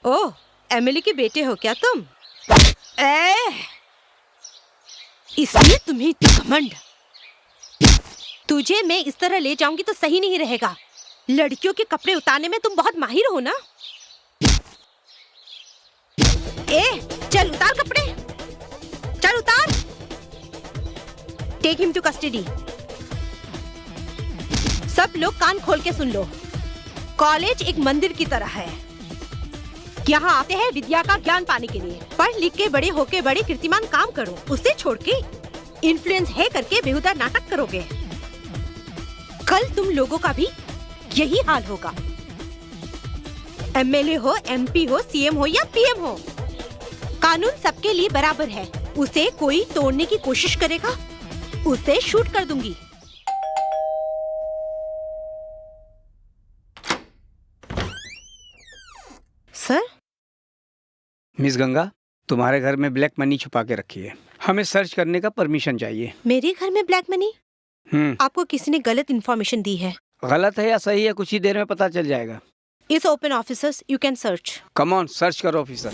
ओह, Emily के बेटे हो क्या तुम? इसलिए तुम्हें इतना घमंड। तुझे मैं इस तरह ले जाऊंगी तो सही नहीं रहेगा। लड़कियों के कपड़े उतारने में तुम बहुत माहिर हो ना? चल उतार कपड़े, चल उतार। Take him to custody. सब लोग कान खोल के सुन लो। कॉलेज एक मंदिर की तरह है। यहाँ आते हैं विद्या का ज्ञान पाने के लिए। पढ़ लिख के बड़े होके बड़े कीर्तिमान काम करो, उसे छोड़ के इन्फ्लुएंस है करके बेहुदा नाटक करोगे। कल तुम लोगों का भी यही हाल होगा। एमएलए हो, एमपी हो, सीएम हो या पीएम हो, कानून सबके लिए बराबर है। उसे कोई तोड़ने की कोशिश करेगा, उसे शूट कर दूंगी। सर? मिस गंगा, तुम्हारे घर में ब्लैक मनी छुपा के रखी है। हमें सर्च करने का परमिशन चाहिए। मेरे घर में ब्लैक मनी? आपको किसी ने गलत इन्फॉर्मेशन दी है। गलत है या सही है कुछ ही देर में पता चल जाएगा। It's open officers, you can search. Come on, search करो ऑफिसर।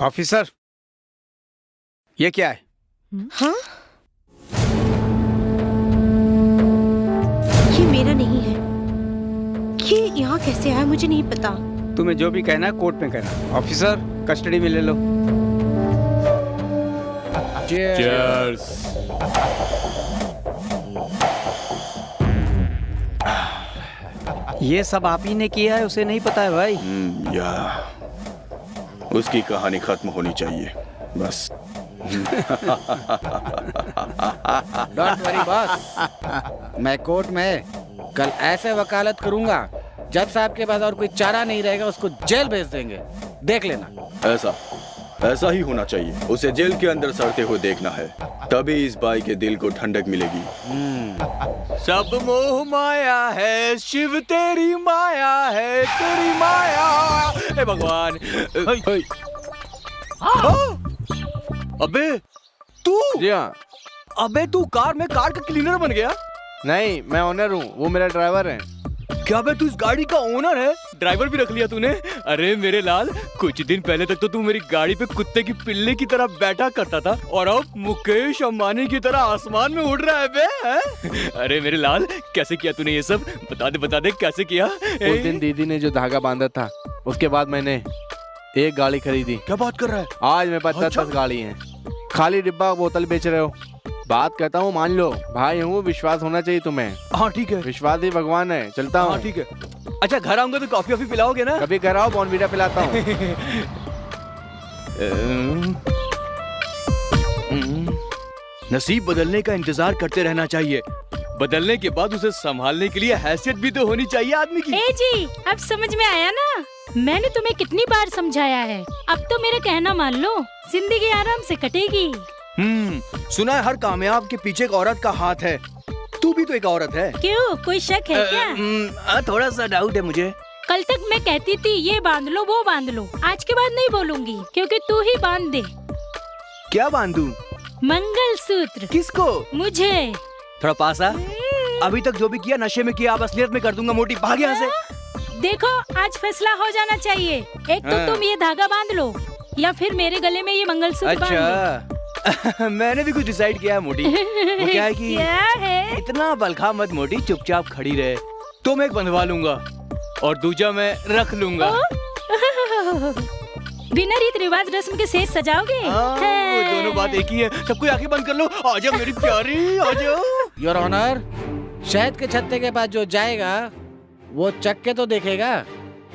ऑफिसर, ये क्या है? हाँ? ये मेरा नहीं है। ये यहाँ कैसे आया मुझे नहीं पता। तुम्हें जो भी कहना है कोर्ट में कहना। ऑफिसर, कस्टडी में ले लो। Cheers. ये सब आप ही ने किया है, उसे नहीं पता है भाई। या उसकी कहानी खत्म होनी चाहिए बस। डोंट वरी बॉस, मैं कोर्ट में कल ऐसे वकालत करूंगा, जज साहब के पास और कोई चारा नहीं रहेगा, उसको जेल भेज देंगे, देख लेना। ऐसा ही होना चाहिए। उसे जेल के अंदर सड़ते हुए देखना है, तभी इस भाई के दिल को ठंडक मिलेगी। सब मोह माया है, शिव तेरी माया है, तेरी माया। हे भगवान। अबे तू? जी हाँ। अबे तू कार में कार का क्लीनर बन गया? नहीं, मैं ओनर हूँ, वो मेरा ड्राइवर है। क्या बे तू इस गाड़ी का ओनर है? ड्राइवर भी रख लिया तूने? अरे मेरे लाल, कुछ दिन पहले तक तो तू मेरी गाड़ी पे कुत्ते की पिल्ले की तरह बैठा करता था और अब मुकेश अंबानी की तरह आसमान में उड़ रहा है बे, हैं? अरे मेरे लाल, कैसे किया तूने ये सब? बता दे कैसे किया? उस दिन दीदी ने जो धागा बांधा था, उसके बाद मैंने एक गाड़ी खरीदी। क्या बात कर रहा है? आज मेरे पास 10 गाड़ी हैं। खाली डिब्बा बोतल बेच रहे हो? बात कहता हूँ मान लो, भाई हूँ, विश्वास होना चाहिए तुम्हें। हाँ ठीक है। विश्वास ही भगवान है, चलता हूँ। हाँ ठीक है। अच्छा घर आऊंगा तो कॉफी वॉफी पिलाओगे ना? कभी घर आओ, बॉर्नवीटा पिलाता हूँ। नसीब बदलने का इंतजार करते रहना चाहिए, बदलने के बाद उसे संभालने के लिए हैसियत भी तो होनी चाहिए आदमी की। ए जी, अब समझ में आया ना? मैंने तुम्हें कितनी बार समझाया है, अब तो मेरा कहना मान लो, जिंदगी आराम से कटेगी। सुना है हर कामयाब के पीछे एक औरत का हाथ है। तू भी तो एक औरत है। क्यों, कोई शक है क्या? थोड़ा सा डाउट है मुझे। कल तक मैं कहती थी ये बांध लो वो बांध लो, आज के बाद नहीं बोलूंगी क्योंकि तू ही बांध दे। क्या बांधू? मंगलसूत्र। किसको? मुझे। थोड़ा पास आ। अभी तक जो भी किया नशे में किया, अब असलियत में कर दूंगा मोटी। भाग यहाँ से। देखो आज फैसला हो जाना चाहिए, एक तो तुम ये धागा बांध लो या फिर मेरे गले में ये मंगलसूत्र बांध लो। अच्छा मैंने भी कुछ डिसाइड किया है मोटी। वो क्या है कि क्या है? इतना बलखा मत मोटी, चुपचाप खड़ी रहे। तो मैं एक बंधवा लूंगा और दूजा मैं रख लूंगा। बिना रीत रिवाज रस्म के सेज सजाओगे? वो दोनों बात एक ही है। सबको आंखें बंद कर लो। आजा मेरी प्यारी, आजा। योर ऑनर, शहद के छत्ते के पास जो जाएगा वो चक्के तो देखेगा।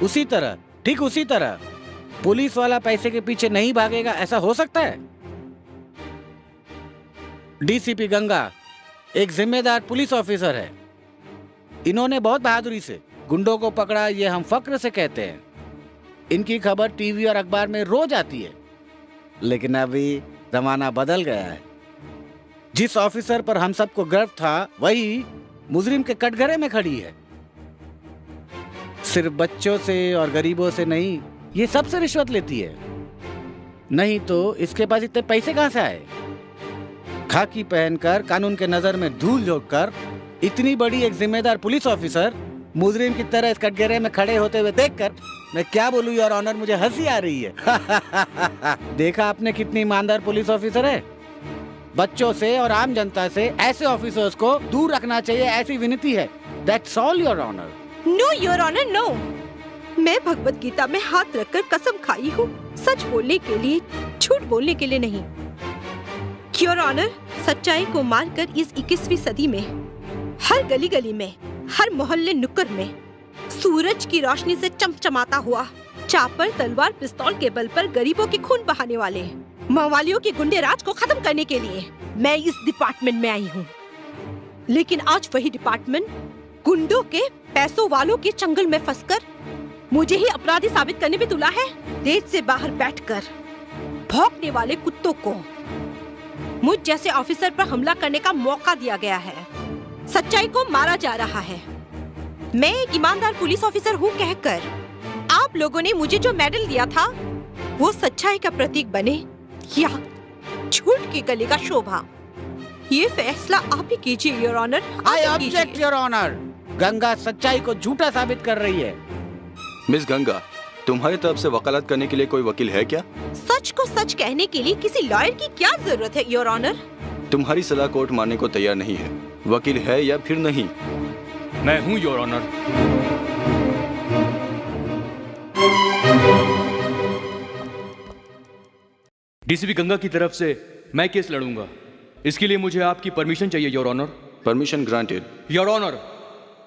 उसी तरह, ठीक उसी तरह पुलिस वाला पैसे के पीछे नहीं भागेगा, ऐसा हो सकता है? डीसीपी गंगा एक जिम्मेदार पुलिस ऑफिसर है। इन्होंने बहुत बहादुरी से गुंडों को पकड़ा, ये हम फक्र से कहते हैं। इनकी खबर टीवी और अखबार में रोज आती है। लेकिन अभी जमाना बदल गया है। जिस ऑफिसर पर हम सबको गर्व था, वही मुजरिम के कटघरे में खड़ी है। सिर्फ बच्चों से और गरीबों से नहीं, ये सबसे रिश्वत लेती है। नहीं तो इसके पास इतने पैसे कहां से आए? खाकी पहनकर, कानून के नजर में धूल झोंककर इतनी बड़ी एक जिम्मेदार पुलिस ऑफिसर मुजरिम की तरह इस कटघरे में खड़े होते हुए देखकर मैं क्या बोलूं योर ऑनर, मुझे हंसी आ रही है। देखा आपने कितनी ईमानदार पुलिस ऑफिसर है। बच्चों से और आम जनता से ऐसे ऑफिसर्स को दूर रखना चाहिए, ऐसी विनती है। That's all your honour. No your honour, no. मैं भगवत गीता में हाथ रखकर कसम खाई हूँ, सच बोलने के लिए, झूठ बोलने के लिए नहीं। योर ऑनर, सच्चाई को मारकर इस 21वीं सदी में हर गली गली में, हर मोहल्ले नुक्कड़ में सूरज की रोशनी से चमचमाता हुआ, चापर, तलवार, पिस्तौल के बल पर गरीबों के खून बहाने वाले मवालियों के गुंडे राज को खत्म करने के लिए मैं इस डिपार्टमेंट में आई हूँ। लेकिन आज वही डिपार्टमेंट गुंडों के, पैसों वालों के चंगुल में फंसकर मुझे ही अपराधी साबित करने में तुला है। देश से बाहर बैठकर भौंकने वाले कुत्तों को मुझ जैसे ऑफिसर पर हमला करने का मौका दिया गया है। सच्चाई को मारा जा रहा है। मैं एक ईमानदार पुलिस ऑफिसर हूँ कहकर आप लोगों ने मुझे जो मेडल दिया था, वो सच्चाई का प्रतीक बने या झूठ की गले का शोभा, ये फैसला आप ही कीजिए your honour. I object your honour. Ganga सच्चाई को झूठा साबित कर रही है। मिस गंगा, तुम्हारी तरफ से वकालत करने के लिए कोई वकील है क्या? सच को सच कहने के लिए किसी लॉयर की क्या जरूरत है योर ऑनर? तुम्हारी सलाह कोर्ट मानने को तैयार नहीं है। वकील है या फिर नहीं? मैं हूँ योर ऑनर। डीसीपी गंगा की तरफ से मैं केस लड़ूंगा। इसके लिए मुझे आपकी परमिशन चाहिए your honour. Permission granted. Your honour,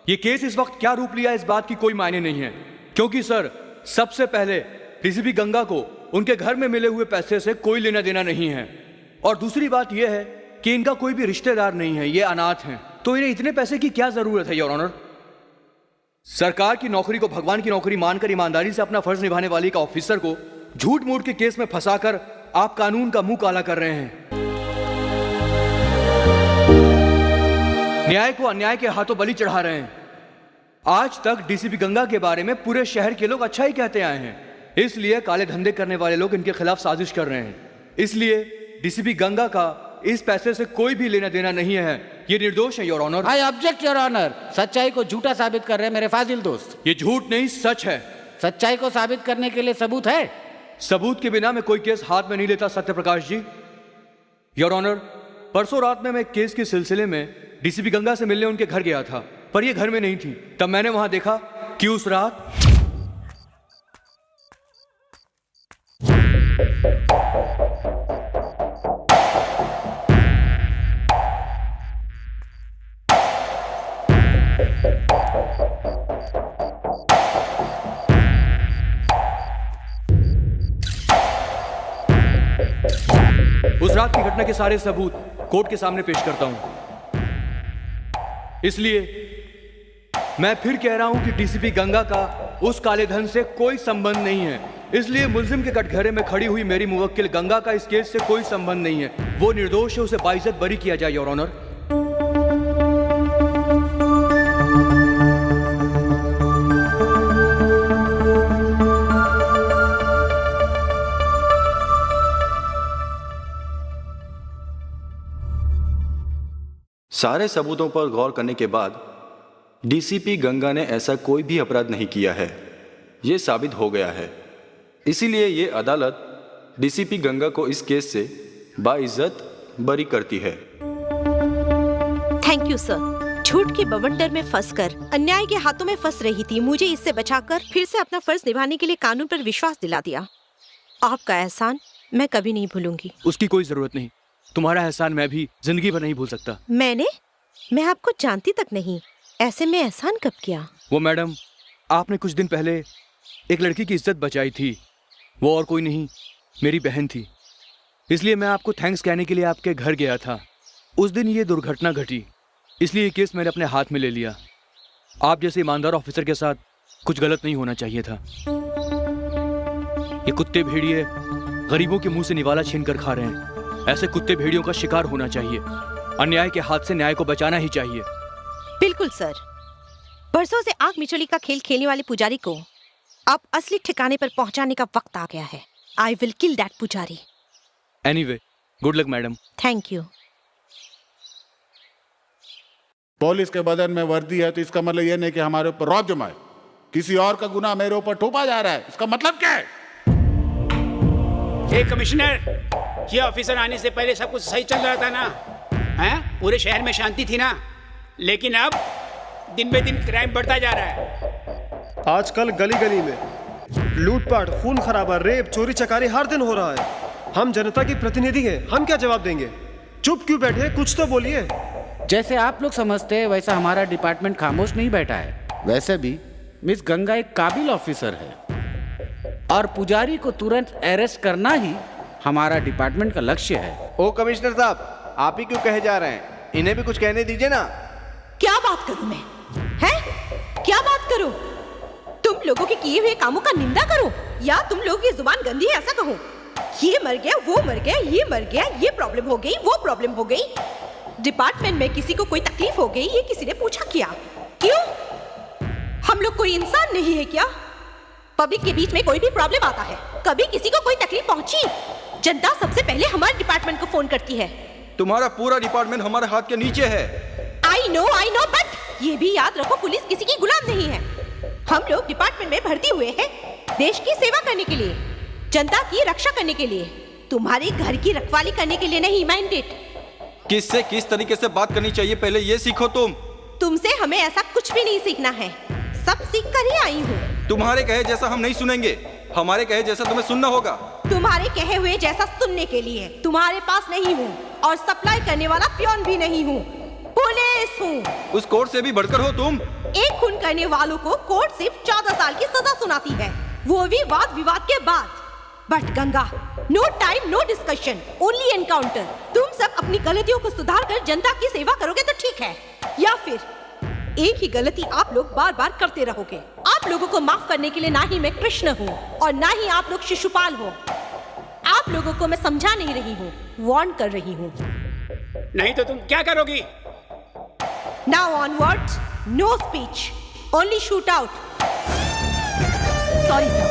ये केस इस वक्त क्या रूप लिया इस बात की कोई मायने नहीं है, क्योंकि सर सबसे पहले डीसीपी गंगा को उनके घर में मिले हुए पैसे से कोई लेना देना नहीं है, और दूसरी बात यह है कि इनका कोई भी रिश्तेदार नहीं है, ये अनाथ हैं, तो इन्हें इतने पैसे की क्या जरूरत है योर ऑनर। सरकार की नौकरी को भगवान की नौकरी मानकर ईमानदारी से अपना फर्ज निभाने वाली एक ऑफिसर को झूठ मूठ के केस में फंसाकर आप कानून का मुंह काला कर रहे हैं। न्याय को अन्याय के हाथों बलि चढ़ा रहे हैं। आज तक डीसीपी गंगा के बारे में पूरे शहर के लोग अच्छा ही कहते आए हैं, इसलिए काले धंधे करने वाले लोग इनके खिलाफ साजिश कर रहे हैं। इसलिए डीसीपी गंगा का इस पैसे से कोई भी लेना देना नहीं है। ये निर्दोष है your honour. I object your honour. सच्चाई को झूठा साबित कर रहे हैं मेरे फाजिल दोस्त। ये झूठ नहीं, सच है। सच्चाई को साबित करने के लिए सबूत है? सबूत के बिना मैं कोई केस हाथ में नहीं लेता सत्यप्रकाश जी। योर ऑनर, परसों रात में मैं केस के सिलसिले में डीसीपी गंगा से मिलने उनके घर गया था, पर ये घर में नहीं थी। तब मैंने वहां देखा कि उस रात की घटना के सारे सबूत कोर्ट के सामने पेश करता हूं। इसलिए मैं फिर कह रहा हूं कि डीसीपी गंगा का उस काले धन से कोई संबंध नहीं है। इसलिए मुलजिम के कटघरे में खड़ी हुई मेरी मुवक्किल गंगा का इस केस से कोई संबंध नहीं है। वो निर्दोष है, उसे बाइज्जत बरी किया जाए योर ऑनर। सारे सबूतों पर गौर करने के बाद डीसीपी गंगा ने ऐसा कोई भी अपराध नहीं किया है, ये साबित हो गया है। इसीलिए ये अदालत डीसीपी गंगा को इस केस से बाइज्जत बरी करती है। Thank you sir. झूठ के बवंडर में फंसकर अन्याय के हाथों में फंस रही थी, मुझे इससे बचाकर फिर से अपना फर्ज निभाने के लिए कानून पर विश्वास दिला दिया। आपका एहसान मैं कभी नहीं भूलूंगी। उसकी कोई जरूरत नहीं, तुम्हारा एहसान मैं भी जिंदगी भर नहीं भूल सकता। मैं आपको जानती तक नहीं, ऐसे में एहसान कब किया? वो मैडम, आपने कुछ दिन पहले एक लड़की की इज्जत बचाई थी। वो और कोई नहीं, मेरी बहन थी। इसलिए मैं आपको थैंक्स कहने के लिए आपके घर गया था। उस दिन ये दुर्घटना घटी, इसलिए ये केस मैंने अपने हाथ में ले लिया। आप जैसे ईमानदार ऑफिसर के साथ कुछ गलत नहीं होना चाहिए था। ये कुत्ते भेड़िए गरीबों के मुंह से निवाला छीन कर खा रहे हैं। ऐसे कुत्ते भेड़ियों का शिकार होना चाहिए। अन्याय के हाथ से न्याय को बचाना ही चाहिए। बिल्कुल सर। बरसों से आग मिचोली का खेल खेलने वाले पुजारी को अब असली ठिकाने पर पहुंचाने का वक्त आ गया है। आई विल किल दैट पुजारी। Anyway, good luck madam. Thank you. Police के बदन में वर्दी है तो इसका मतलब यह नहीं कि हमारे ऊपर रौब जमाए। किसी और का गुनाह मेरे ऊपर थोपा जा रहा है, इसका मतलब क्या है? कमिश्नर, ये ऑफिसर आने से पहले सब कुछ सही चल रहा था ना? हैं? पूरे शहर में शांति थी ना? लेकिन अब दिन बे दिन क्राइम बढ़ता जा रहा है। आजकल गली गली में लूटपाट, खून खराबा, रेप, चोरी चकारी हर दिन हो रहा है। हम जनता की प्रतिनिधि हैं, हम क्या जवाब देंगे? चुप क्यों बैठे, कुछ तो बोलिए। जैसे आप लोग समझते हैं वैसा हमारा डिपार्टमेंट खामोश नहीं बैठा है। वैसे भी मिस गंगा एक काबिल ऑफिसर है और पुजारी को तुरंत अरेस्ट करना ही हमारा डिपार्टमेंट का लक्ष्य है। ओ कमिश्नर साहब, आप ही क्यों कहे जा रहे हैं? इन्हें भी कुछ कहने दीजिए ना। क्या बात करूं मैं? हैं? क्या बात करूं? तुम लोगों के किए हुए कामों का निंदा करो या तुम लोगों की जुबान गंदी है ऐसा कहो? ये मर गया, वो मर गया, ये मर गया, ये प्रॉब्लम हो गई, वो प्रॉब्लम हो गई। डिपार्टमेंट में किसी को कोई तकलीफ हो गई, ये किसी ने पूछा क्या? क्यों? हम लोग कोई इंसान नहीं है क्या? पब्लिक के बीच में कोई भी प्रॉब्लम आता है, कभी किसी को कोई तकलीफ पहुंची, जनता सबसे पहले हमारे डिपार्टमेंट को फोन करती है। तुम्हारा पूरा डिपार्टमेंट हमारे हाथ के नीचे है। आई नो, बट ये भी याद रखो, पुलिस किसी की गुलाम नहीं है। हम लोग डिपार्टमेंट में भर्ती हुए हैं देश की सेवा करने के लिए, जनता की रक्षा करने के लिए, तुम्हारे घर की रखवाली करने के लिए नहीं। माइंडेड। किससे किस तरीके से बात करनी चाहिए पहले ये सीखो। तुमसे हमें ऐसा कुछ भी नहीं सीखना है, सब सीख कर ही आई हूँ। तुम्हारे कहे जैसा हम नहीं सुनेंगे, हमारे कहे जैसा तुम्हें सुनना होगा। तुम्हारे कहे हुए जैसा सुनने के लिए तुम्हारे पास नहीं हूँ और सप्लाई करने वाला पियोन भी नहीं हूँ, पुलिस हूँ। उस कोर्ट से भी बढ़कर हो तुम। एक खून करने वालों को कोर्ट सिर्फ 14 साल की सजा सुनाती है, वो भी वाद विवाद के बाद। But Ganga, no time, no discussion, only encounter. तुम सब अपनी गलतियों को सुधार कर जनता की सेवा करोगे तो ठीक है, या फिर एक ही गलती आप लोग बार बार करते रहोगे। आप लोगों को माफ करने के लिए ना ही मैं कृष्ण हूँ और ना ही आप लोग शिशुपाल हो। आप लोगों को मैं समझा नहीं रही हूँ, वार्न कर रही हूँ। नहीं तो तुम क्या करोगी? Now onwards, no speech, only shoot out. Sorry sir.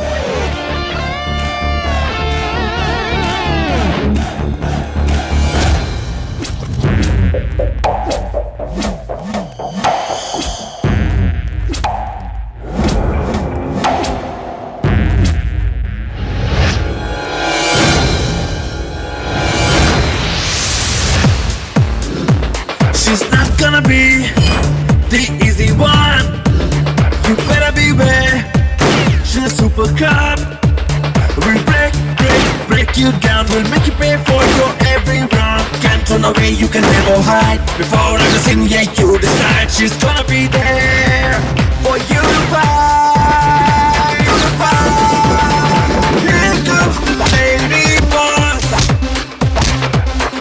uppercut. We break you down. We'll make you pay for your every run. Can't run away, you can never hide. Before everything, yeah, you decide. She's gonna be there for you to fight. Here comes the lady boss.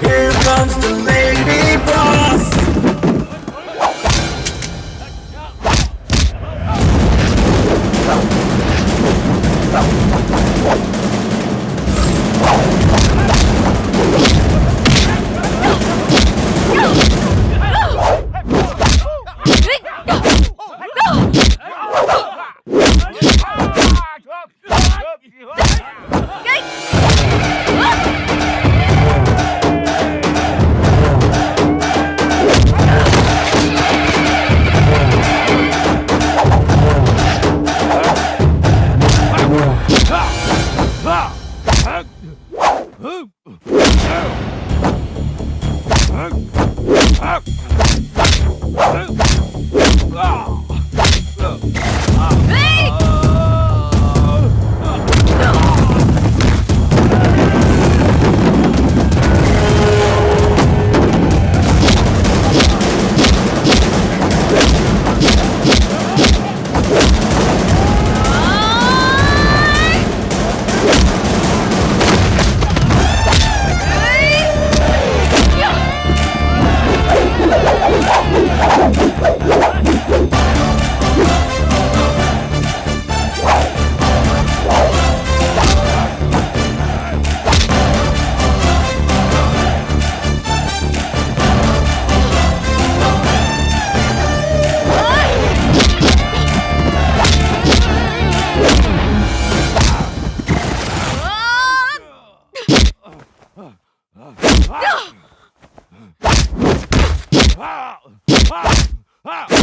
Here comes the lady boss. Ah!